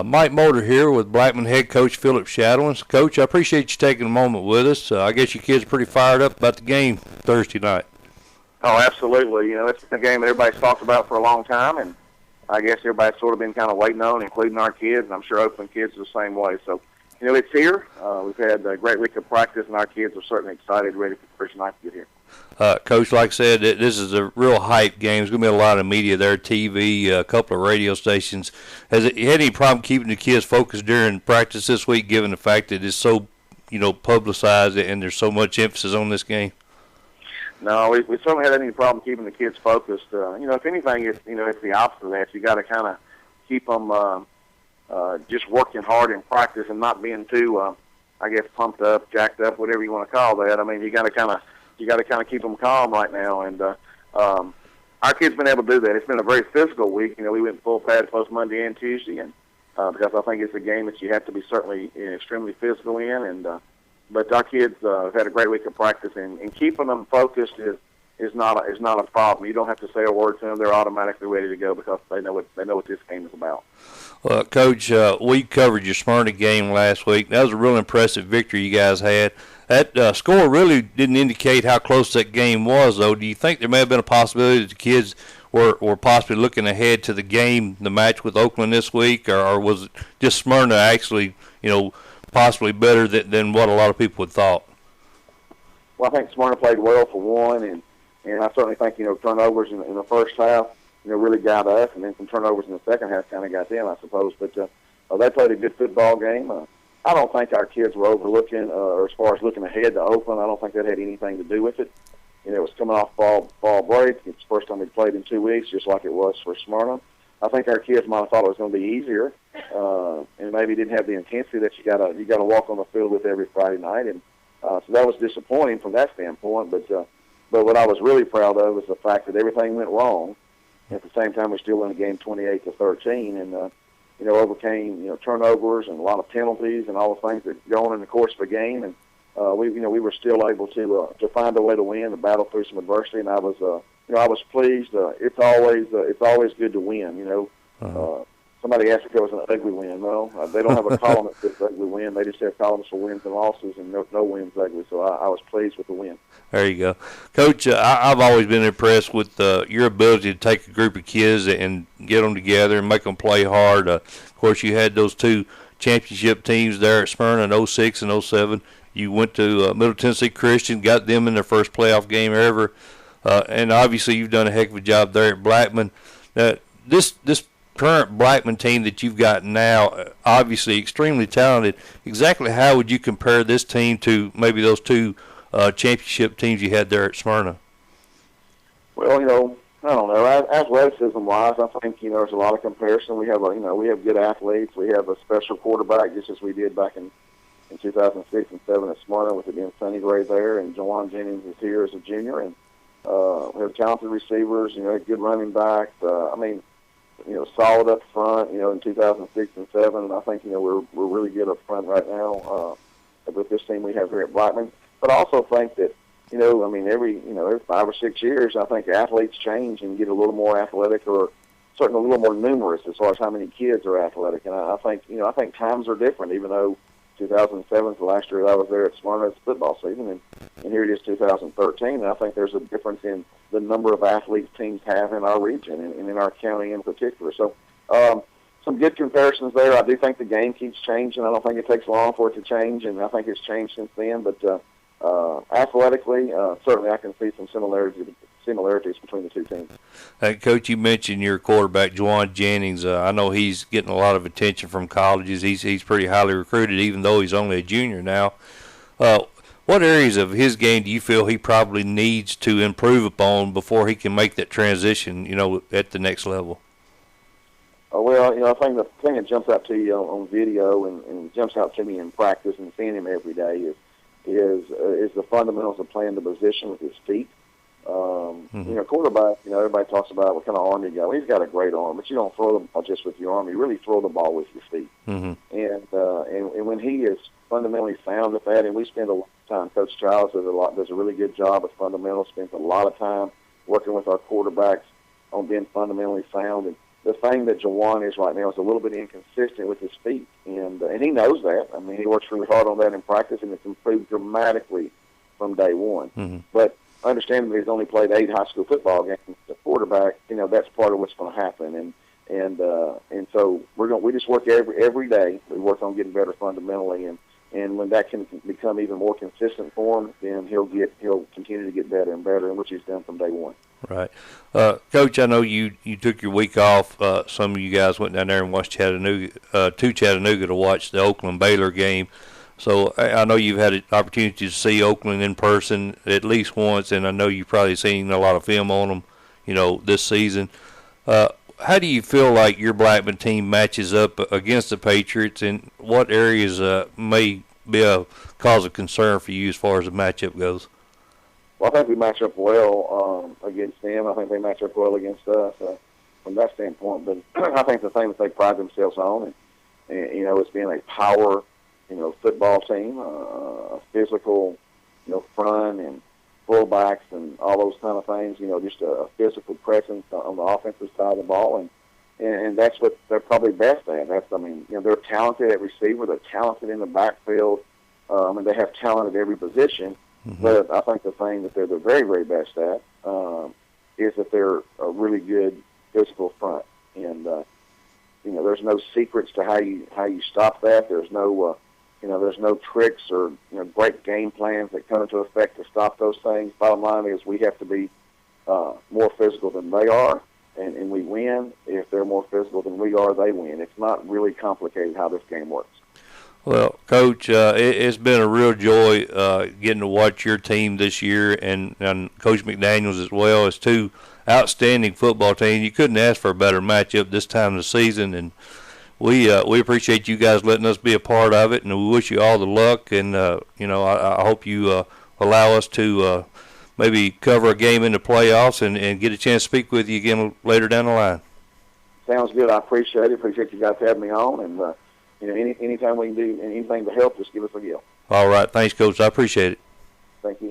Mike Mulder here with Blackman head coach Philip Shadowins. Coach, I appreciate you taking a moment with us. I guess your kids are pretty fired up about the game Thursday night. Oh, absolutely. You know, it's a game that everybody's talked about for a long time, and I guess everybody's sort of been kind of waiting on, including our kids, and I'm sure Oakland kids are the same way. So, you know, it's here. We've had a great week of practice, and our kids are certainly excited, ready for Thursday night to get here. Coach, like I said, this is a real hype game. There's going to be a lot of media there, TV, a couple of radio stations. Has it had any problem keeping the kids focused during practice this week, given the fact that it's so, publicized and there's so much emphasis on this game? No, we certainly had any problem keeping the kids focused. If anything, it's the opposite of that. You got to kind of keep them just working hard in practice and not being too, pumped up, jacked up, whatever you want to call that. I mean, you got to kind of keep them calm right now. And our kids been able to do that. It's been a very physical week. You know, we went full pads both Monday and Tuesday, and because I think it's a game that you have to be certainly extremely physical in. And but our kids have had a great week of practice, and keeping them focused is not a problem. You don't have to say a word to them; they're automatically ready to go because they know what this game is about. Well, Coach, we covered your Smyrna game last week. That was a real impressive victory you guys had. That score really didn't indicate how close that game was, though. Do you think there may have been a possibility that the kids were possibly looking ahead to the match with Oakland this week, or was it just Smyrna actually, possibly better than what a lot of people had thought? Well, I think Smyrna played well for one, and I certainly think, turnovers in the first half, really got us, and then some turnovers in the second half kind of got them, I suppose. But they played a good football game. I don't think our kids were overlooking, or as far as looking ahead to Oakland, I don't think that had anything to do with it. It was coming off fall break. It's the first time we played in 2 weeks, just like it was for Smyrna. I think our kids might have thought it was going to be easier, and maybe didn't have the intensity that you got to walk on the field with every Friday night, and so that was disappointing from that standpoint. But what I was really proud of is the fact that everything went wrong. At the same time, we still won the game 28-13, and overcame turnovers and a lot of penalties and all the things that go on in the course of a game, and we were still able to find a way to win, to battle through some adversity, and I was pleased. It's always good to win. Somebody asked if it was an ugly win. Well, they don't have a column that says ugly win. They just have columns for wins and losses, and no win's ugly. So I was pleased with the win. There you go. Coach, I've always been impressed with your ability to take a group of kids and get them together and make them play hard. Of course, you had those two championship teams there at Smyrna in 06 and 07. You went to Middle Tennessee Christian, got them in their first playoff game ever. And obviously you've done a heck of a job there at Blackman. This current Blackman team that you've got now, obviously extremely talented. Exactly how would you compare this team to maybe those two championship teams you had there at Smyrna? Well, I don't know. Athleticism-wise, I think there's a lot of comparison. We have we have good athletes. We have a special quarterback, just as we did back in 2006 and 7 at Smyrna with it being Sonny Gray there, and Jawan Jennings is here as a junior, and we have talented receivers. Good running backs. Solid up front. In 2006 and 7, and I think we're really good up front right now with this team we have here at Blackman. But I also think that every 5 or 6 years, I think athletes change and get a little more athletic, or certainly a little more numerous as far as how many kids are athletic. And I think times are different. Even though 2007 is the last year that I was there at Smyrna's football season, and here it is 2013. And I think there's a difference in the number of athletes teams have in our region and in our county in particular. So some good comparisons there. I do think the game keeps changing. I don't think it takes long for it to change, and I think it's changed since then. But athletically, certainly I can see some similarities between the two teams. Coach, you mentioned your quarterback, Jawan Jennings. I know he's getting a lot of attention from colleges. He's pretty highly recruited, even though he's only a junior now. What areas of his game do you feel he probably needs to improve upon before he can make that transition, at the next level? I think the thing that jumps out to you on video and jumps out to me in practice and seeing him every day is the fundamentals of playing the position with his feet. Quarterback, everybody talks about what kind of arm you got. Well, he's got a great arm, but you don't throw the ball just with your arm. You really throw the ball with your feet. Mm-hmm. And when he is fundamentally sound at that, and we spend a lot of time, Coach Childs does a really good job with fundamentals, spends a lot of time working with our quarterbacks on being fundamentally sound. the thing that Jawan is right now is a little bit inconsistent with his feet, and he knows that. I mean, he works really hard on that in practice, and it's improved dramatically from day one. Mm-hmm. But understanding that he's only played 8 high school football games as a quarterback, that's part of what's going to happen. And so we just work every day. We work on getting better fundamentally, and when that can become even more consistent for him, then he'll continue to get better and better, and which he's done from day one. Right. Coach, I know you took your week off. Some of you guys went down there and watched Chattanooga to watch the Oakland-Baylor game. So I know you've had an opportunity to see Oakland in person at least once, and I know you've probably seen a lot of film on them, this season. How do you feel like your Blackman team matches up against the Patriots, and what areas may be a cause of concern for you as far as the matchup goes? Well, I think we match up well against them. I think they match up well against us from that standpoint. But I think the thing that they pride themselves on, it's being a power, football team, physical, front and fullbacks and all those kind of things. Just a physical presence on the offensive side of the ball, and that's what they're probably best at. They're talented at receiver. They're talented in the backfield. They have talent at every position. Mm-hmm. But I think the thing that they're the very, very best at is that they're a really good physical front. And, there's no secrets to how you stop that. There's no, there's no tricks or, great game plans that come into effect to stop those things. Bottom line is we have to be more physical than they are, and we win. If they're more physical than we are, they win. It's not really complicated how this game works. Well, Coach, it's been a real joy getting to watch your team this year, and Coach McDaniels as well, as two outstanding football teams. You couldn't ask for a better matchup this time of the season, and we appreciate you guys letting us be a part of it, and we wish you all the luck. And I hope you allow us to maybe cover a game in the playoffs and get a chance to speak with you again later down the line. Sounds good. I appreciate it. Appreciate you guys having me on, and anytime we can do anything to help, just give us a yell. All right. Thanks, Coach. I appreciate it. Thank you.